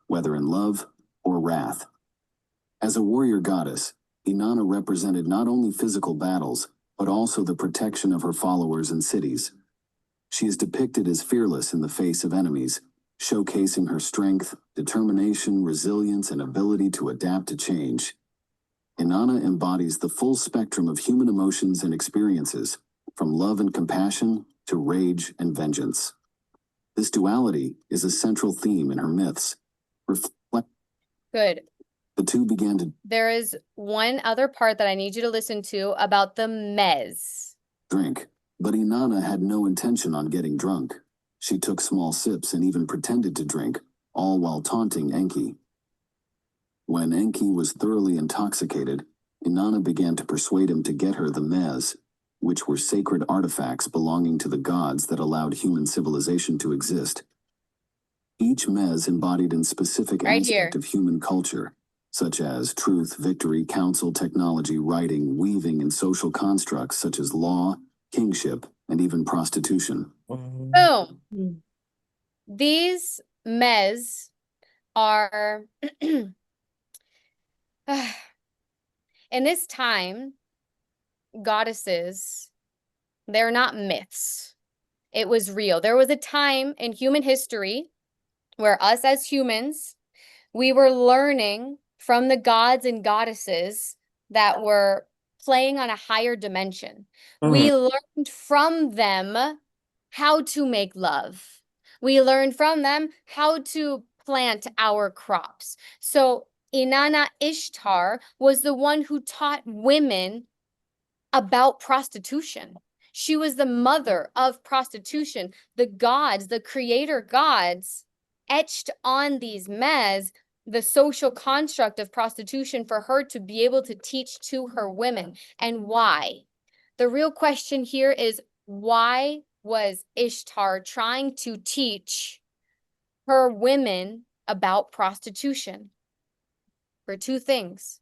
whether in love or wrath. As a warrior goddess, Inanna represented not only physical battles, but also the protection of her followers and cities. She is depicted as fearless in the face of enemies, showcasing her strength, determination, resilience, and ability to adapt to change. Inanna embodies the full spectrum of human emotions and experiences, from love and compassion to rage and vengeance. This duality is a central theme in her myths. Good. The two began to There is one other part that I need you to listen to about the mez. drink, but Inanna had no intention on getting drunk. She took small sips and even pretended to drink, all while taunting Enki. When Enki was thoroughly intoxicated, Inanna began to persuade him to get her the mez, which were sacred artifacts belonging to the gods that allowed human civilization to exist. Each mez embodied a specific aspect of human culture, such as truth, victory, counsel, technology, writing, weaving, and social constructs such as law, kingship, and even prostitution. Boom. These mez are in this time, goddesses, they're not myths. It was real. There was a time in human history where us as humans, we were learning from the gods and goddesses that were playing on a higher dimension. We learned from them how to make love. We learned from them how to plant our crops. So Inanna Ishtar was the one who taught women about prostitution. She was the mother of prostitution. The gods, the creator gods, etched on these mez the social construct of prostitution for her to be able to teach to her women. And why? The real question here is, why was Ishtar trying to teach her women about prostitution? For two things: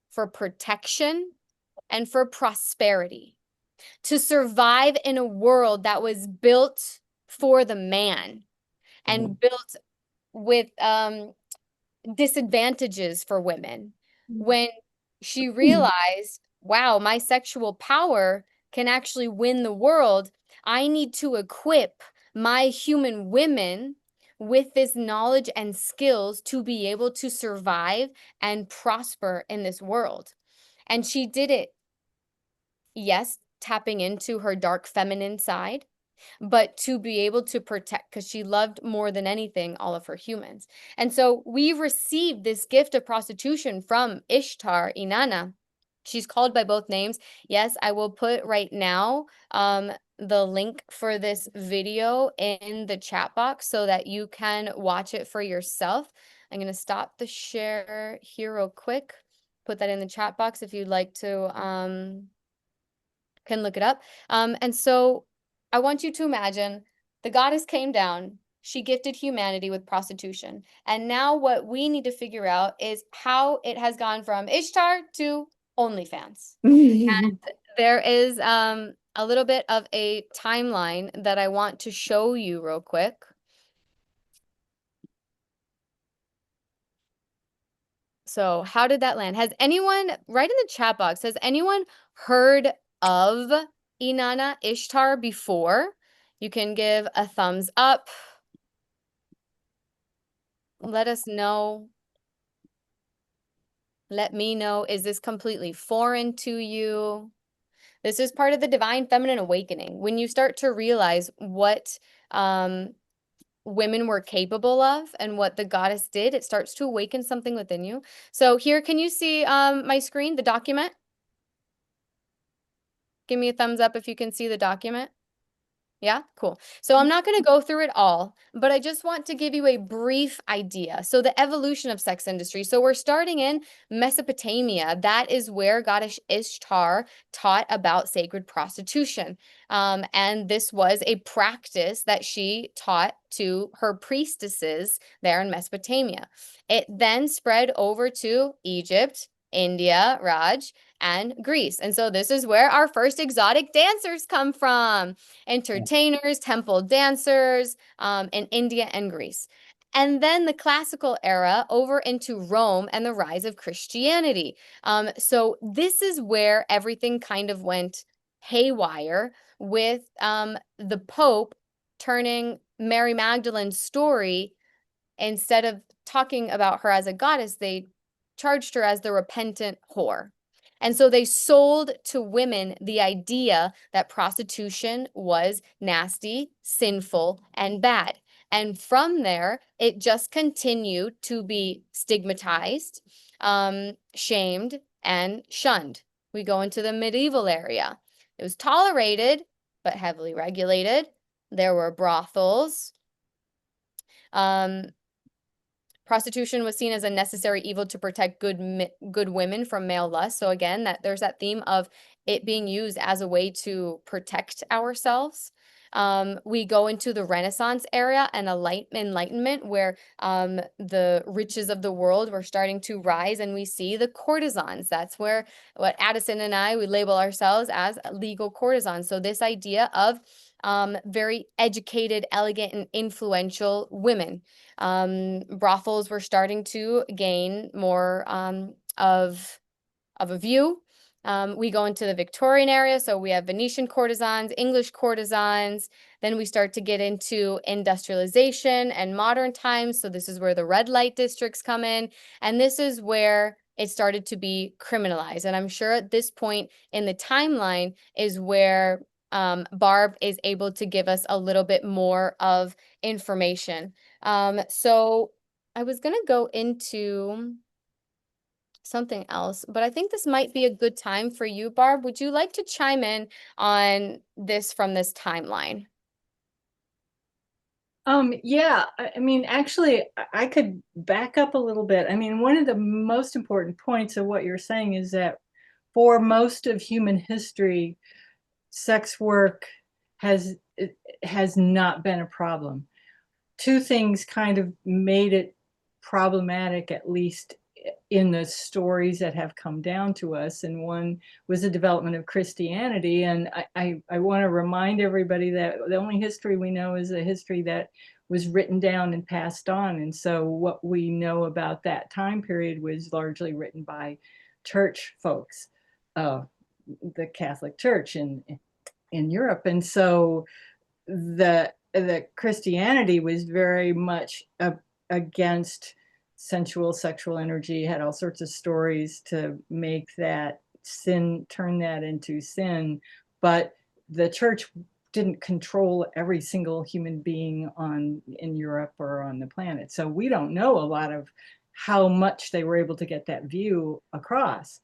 for protection and for prosperity. To survive in a world that was built for the man and built with disadvantages for women. When she realized, wow, my sexual power can actually win the world, I need to equip my human women with this knowledge and skills to be able to survive and prosper in this world. And she did it, yes, tapping into her dark feminine side, but to be able to protect, because she loved more than anything all of her humans. And so we received this gift of prostitution from Ishtar, Inanna. She's called by both names. Yes, I will put right now the link for this video in the chat box so that you can watch it for yourself. I'm going to stop the share here real quick. Put that in the chat box if you'd like to can look it up. And so I want you to imagine the goddess came down, she gifted humanity with prostitution. And now what we need to figure out is how it has gone from Ishtar to OnlyFans. And there is a little bit of a timeline that I want to show you real quick. So how did that land? Has anyone, right in the chat box, has anyone heard of Inanna Ishtar before? You can give a thumbs up. Let us know. Let me know. Is this completely foreign to you? This is part of the divine feminine awakening. When you start to realize what women were capable of and what the goddess did, it starts to awaken something within you. So here, can you see my screen, the document? Give me a thumbs up if you can see the document. Yeah, cool. So I'm not going to go through it all, but I just want to give you a brief idea. So the evolution of sex industry. So we're starting in Mesopotamia. That is where goddess Ishtar taught about sacred prostitution. And this was a practice that she taught to her priestesses there in Mesopotamia. It then spread over to Egypt, India, Raj, and Greece. And so this is where our first exotic dancers come from. Entertainers, temple dancers, in India and Greece. And then the classical era over into Rome and the rise of Christianity. So this is where everything kind of went haywire with the Pope turning Mary Magdalene's story, instead of talking about her as a goddess, they charged her as the repentant whore. And so they sold to women the idea that prostitution was nasty, sinful, and bad. And from there, it just continued to be stigmatized, shamed, and shunned. We go into the medieval area. It was tolerated, but heavily regulated. There were brothels. Um, Prostitution was seen as a necessary evil to protect good women from male lust. So again, that there's that theme of it being used as a way to protect ourselves. We go into the Renaissance era and enlightenment, where the riches of the world were starting to rise, and we see the courtesans. That's where what Addison and I would label ourselves as legal courtesans. So this idea of very educated, elegant, and influential women. Brothels were starting to gain more of a view. We go into the Victorian area, so we have Venetian courtesans, English courtesans. Then we start to get into industrialization and modern times. So this is where the red light districts come in, and this is where it started to be criminalized. And I'm sure at this point in the timeline is where Barb is able to give us a little bit more of information. So I was going to go into something else, but I think this might be a good time for you, Barb. Would you like to chime in on this from this timeline? Yeah, I mean, actually, I could back up a little bit. I mean, one of the most important points of what you're saying is that for most of human history, sex work has has not been a problem. Two things kind of made it problematic, at least in the stories that have come down to us. And one was the development of Christianity. And I want to remind everybody that the only history we know is a history that was written down and passed on. And so what we know about that time period was largely written by church folks, the Catholic Church in Europe. And so the Christianity was very much against sensual sexual energy, had all sorts of stories to make that sin, turn that into sin. But the church didn't control every single human being in Europe or on the planet. So we don't know a lot of how much they were able to get that view across.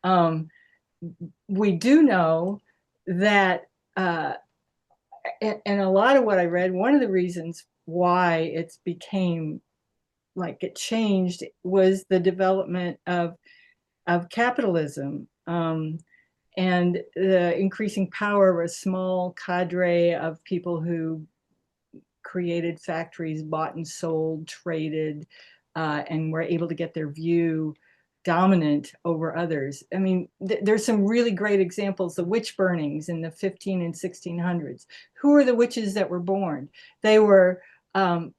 We do know that and a lot of what I read, one of the reasons why it became like it changed was the development of capitalism, and the increasing power of a small cadre of people who created factories, bought and sold, traded, and were able to get their view dominant over others. I mean, there's some really great examples. The witch burnings in the 15 and 1600s. Who are the witches that were born? They were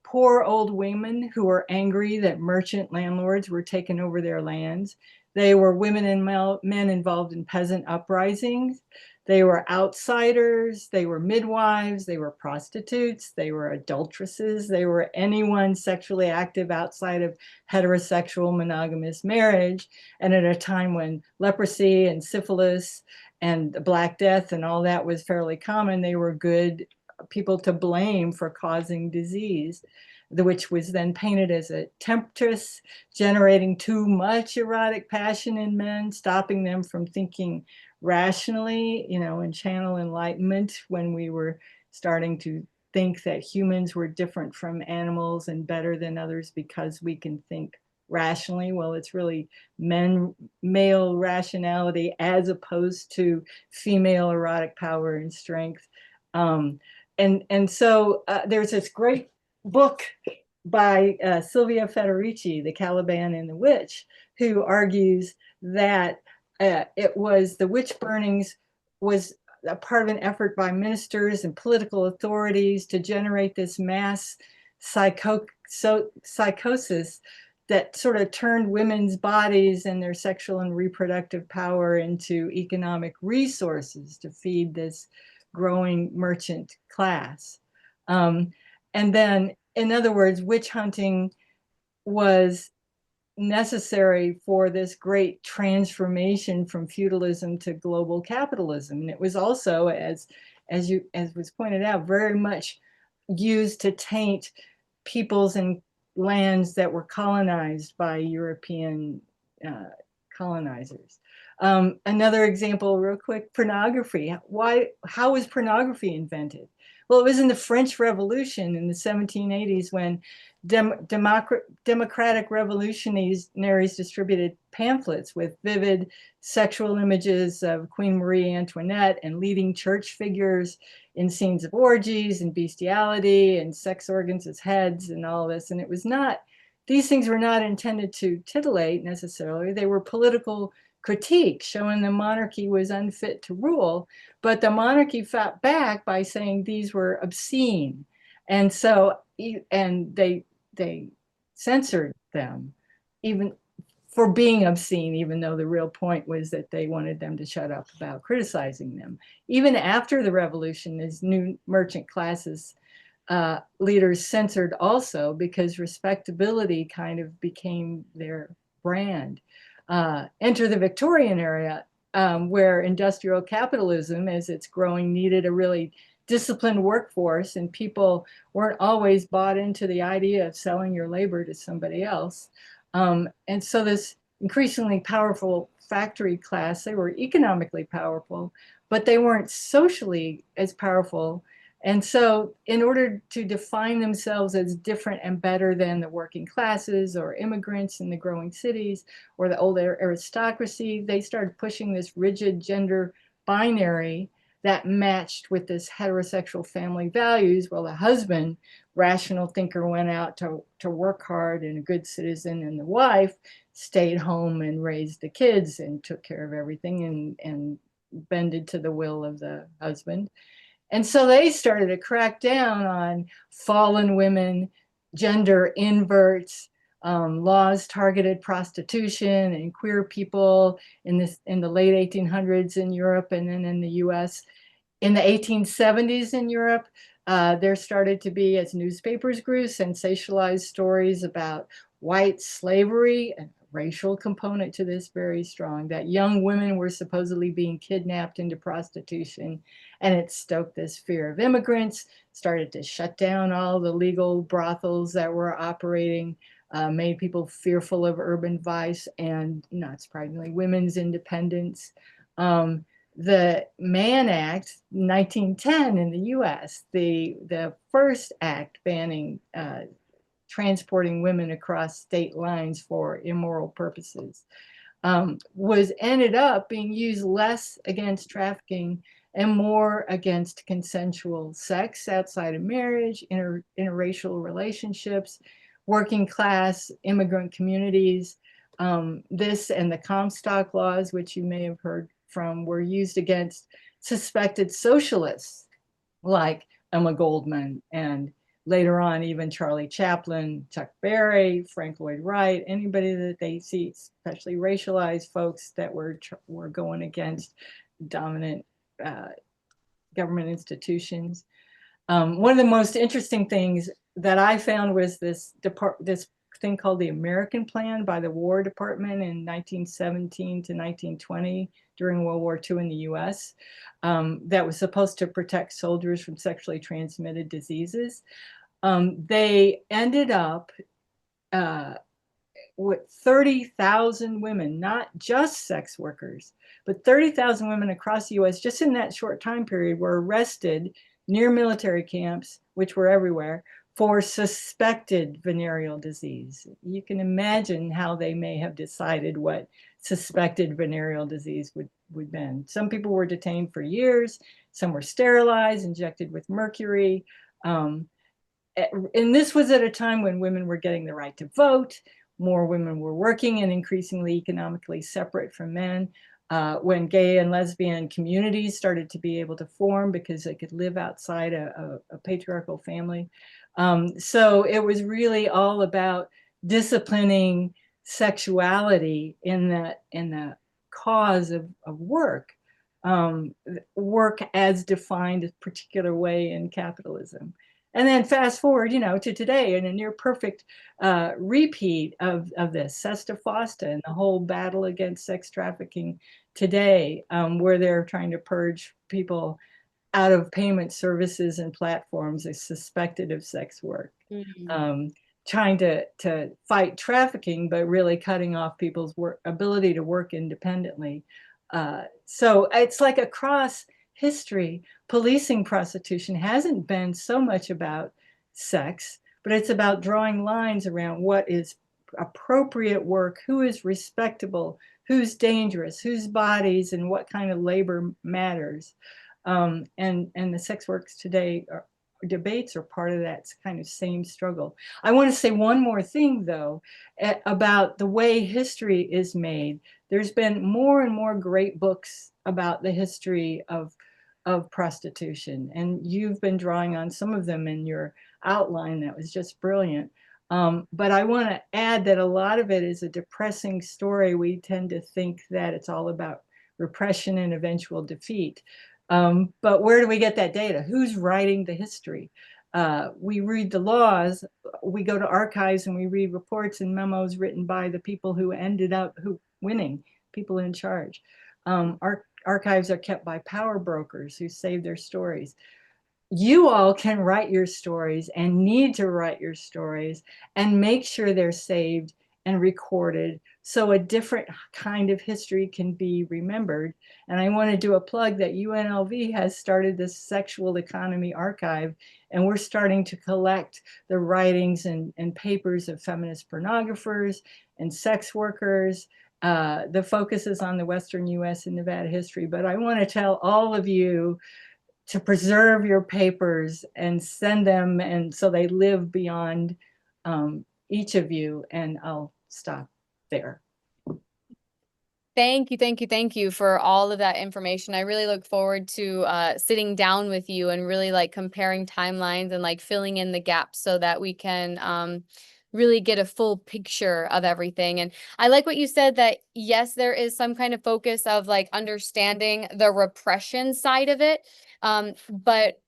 poor old women who were angry that merchant landlords were taking over their lands. They were women and men involved in peasant uprisings. They were outsiders, they were midwives, they were prostitutes, they were adulteresses, they were anyone sexually active outside of heterosexual monogamous marriage. And at a time when leprosy and syphilis and the Black Death and all that was fairly common, they were good people to blame for causing disease, which was then painted as a temptress, generating too much erotic passion in men, stopping them from thinking rationally, and channel enlightenment when we were starting to think that humans were different from animals and better than others because we can think rationally. Well, it's really male rationality as opposed to female erotic power and strength. And so there's this great book by Sylvia Federici, The Caliban and the Witch, who argues that it was the witch burnings was a part of an effort by ministers and political authorities to generate this mass psychosis that sort of turned women's bodies and their sexual and reproductive power into economic resources to feed this growing merchant class. And then, in other words, witch hunting was necessary for this great transformation from feudalism to global capitalism. And it was also, as was pointed out, very much used to taint peoples and lands that were colonized by European colonizers. Another example, real quick, pornography. How was pornography invented? Well, it was in the French Revolution in the 1780s when democratic revolutionaries distributed pamphlets with vivid sexual images of Queen Marie Antoinette and leading church figures in scenes of orgies and bestiality and sex organs as heads and all this. And it was not, these things were not intended to titillate necessarily. They were political critique showing the monarchy was unfit to rule, but the monarchy fought back by saying these were obscene. And so, and they censored them even for being obscene, even though the real point was that they wanted them to shut up about criticizing them. Even after the revolution, as new merchant classes leaders censored also, because respectability kind of became their brand. Enter the Victorian era, where industrial capitalism, as it's growing, needed a really disciplined workforce, and people weren't always bought into the idea of selling your labor to somebody else. And so this increasingly powerful factory class, they were economically powerful, but they weren't socially as powerful. And so in order to define themselves as different and better than the working classes or immigrants in the growing cities or the old aristocracy, they started pushing this rigid gender binary that matched with this heterosexual family values. Well, the husband, rational thinker, went out to work hard and a good citizen, and the wife stayed home and raised the kids and took care of everything and bended to the will of the husband. And so they started to crack down on fallen women, gender inverts, laws targeted prostitution and queer people in the late 1800s in Europe and then in the US. In the 1870s in Europe, there started to be, as newspapers grew, sensationalized stories about white slavery, and racial component to this very strong, that young women were supposedly being kidnapped into prostitution, and it stoked this fear of immigrants, started to shut down all the legal brothels that were operating, made people fearful of urban vice and, not surprisingly, women's independence. The Mann Act, 1910 in the US, the first act banning transporting women across state lines for immoral purposes, was ended up being used less against trafficking and more against consensual sex outside of marriage, interracial relationships, working class immigrant communities. This and the Comstock laws, which you may have heard from, were used against suspected socialists like Emma Goldman and later on even Charlie Chaplin, Chuck Berry, Frank Lloyd Wright, anybody that they see, especially racialized folks that were going against dominant government institutions. One of the most interesting things that I found was this thing called the American Plan by the War Department in 1917 to 1920 during World War II in the US, that was supposed to protect soldiers from sexually transmitted diseases. They ended up with 30,000 women, not just sex workers, but 30,000 women across the US just in that short time period were arrested near military camps, which were everywhere, for suspected venereal disease. You can imagine how they may have decided what suspected venereal disease would be. Some people were detained for years, some were sterilized, injected with mercury. And this was at a time when women were getting the right to vote, more women were working and increasingly economically separate from men. When gay and lesbian communities started to be able to form because they could live outside a patriarchal family. So it was really all about disciplining sexuality in the cause of work, work as defined a particular way in capitalism. And then fast forward, to today, and a near perfect repeat of this, Sesta Fosta and the whole battle against sex trafficking today, where they're trying to purge people out of payment services and platforms as suspected of sex work. Trying to fight trafficking, but really cutting off people's ability to work independently. So it's like across history, policing prostitution hasn't been so much about sex, but it's about drawing lines around what is appropriate work, who is respectable, who's dangerous, whose bodies and what kind of labor matters. And the sex works today debates are part of that kind of same struggle. I want to say one more thing, though, about the way history is made. There's been more and more great books about the history of prostitution, and you've been drawing on some of them in your outline. That was just brilliant. But I want to add that a lot of it is a depressing story. We tend to think that it's all about repression and eventual defeat. But where do we get that data? Who's writing the history? We read the laws, we go to archives and we read reports and memos written by the people who ended up winning, people in charge. Archives are kept by power brokers who save their stories. You all can write your stories and need to write your stories and make sure they're saved and recorded so a different kind of history can be remembered. And I want to do a plug that UNLV has started this Sexual Economy Archive, and we're starting to collect the writings and papers of feminist pornographers and sex workers. The focus is on the Western US and Nevada history, but I want to tell all of you to preserve your papers and send them, and so they live beyond each of you. And I'll stop there. Thank you, thank you, thank you for all of that information. I really look forward to sitting down with you and really like comparing timelines and like filling in the gaps so that we can really get a full picture of everything. And I like what you said, that yes, there is some kind of focus of like understanding the repression side of it, but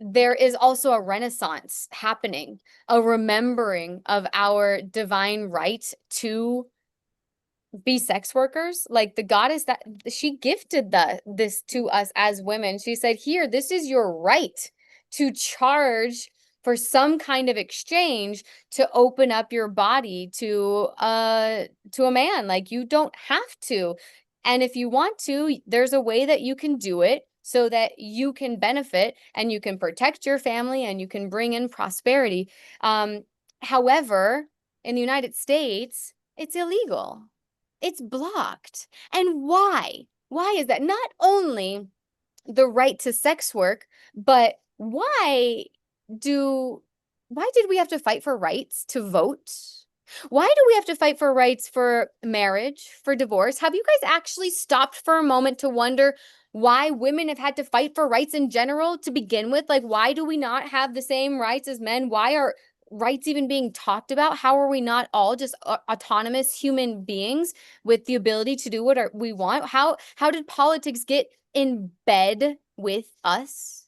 there is also a renaissance happening, a remembering of our divine right to be sex workers. Like the goddess, that she gifted this to us as women. She said, here, this is your right to charge for some kind of exchange to open up your body to a man. Like, you don't have to. And if you want to, there's a way that you can do it so that you can benefit and you can protect your family and you can bring in prosperity. However, in the United States, it's illegal. It's blocked. And why? Why is that? Not only the right to sex work, but why did we have to fight for rights to vote? Why do we have to fight for rights for marriage, for divorce? Have you guys actually stopped for a moment to wonder why women have had to fight for rights in general to begin with? Like, why do we not have the same rights as men? Why are rights even being talked about? How are we not all just autonomous human beings with the ability to do what we want? How did politics get in bed with us?